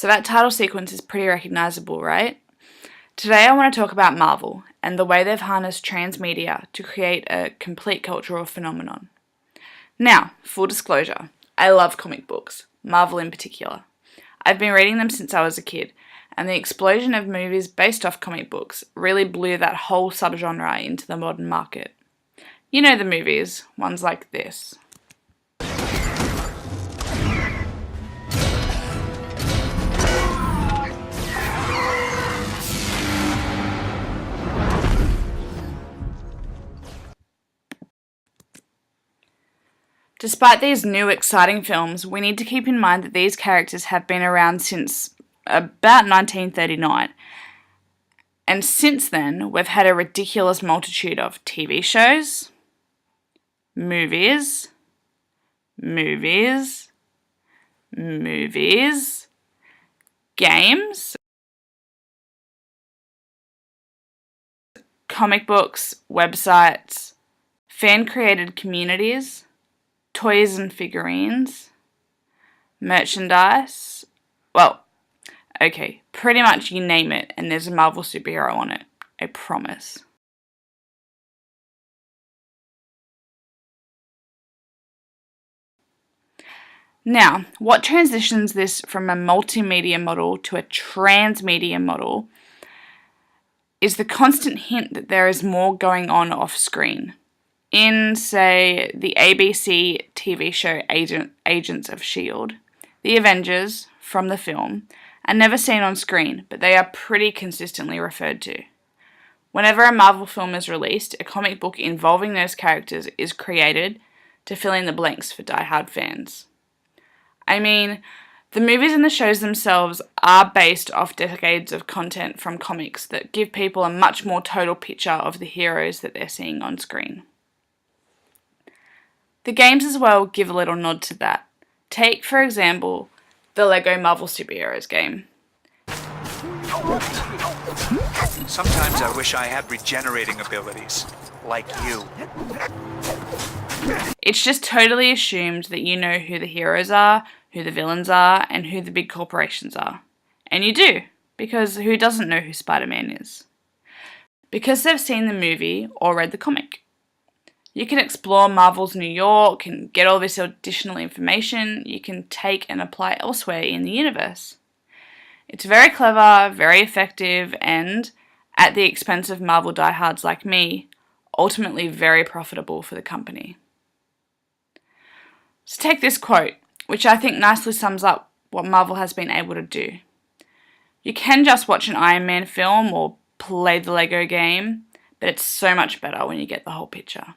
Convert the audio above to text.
So that title sequence is pretty recognisable, right? Today I want to talk about Marvel and the way they've harnessed transmedia to create a complete cultural phenomenon. Now, full disclosure, I love comic books, Marvel in particular. I've been reading them since I was a kid, and the explosion of movies based off comic books really blew that whole subgenre into the modern market. You know the movies, ones like this. Despite these new exciting films, we need to keep in mind that these characters have been around since about 1939. And since then, we've had a ridiculous multitude of TV shows, movies, games, comic books, websites, fan-created communities, toys and figurines, merchandise, well, okay, pretty much you name it and there's a Marvel superhero on it, I promise. Now, what transitions this from a multimedia model to a transmedia model is the constant hint that there is more going on off screen. In, say, the ABC TV show Agents of S.H.I.E.L.D., the Avengers, from the film, are never seen on screen, but they are pretty consistently referred to. Whenever a Marvel film is released, a comic book involving those characters is created to fill in the blanks for die-hard fans. I mean, the movies and the shows themselves are based off decades of content from comics that give people a much more total picture of the heroes that they're seeing on screen. The games as well give a little nod to that. Take, for example, the LEGO Marvel Superheroes game. Sometimes I wish I had regenerating abilities, like you. It's just totally assumed that you know who the heroes are, who the villains are, and who the big corporations are. And you do, because who doesn't know who Spider-Man is? Because they've seen the movie or read the comic. You can explore Marvel's New York and get all this additional information you can take and apply elsewhere in the universe. It's very clever, very effective, and, at the expense of Marvel diehards like me, ultimately very profitable for the company. So take this quote, which I think nicely sums up what Marvel has been able to do. You can just watch an Iron Man film or play the LEGO game, but it's so much better when you get the whole picture.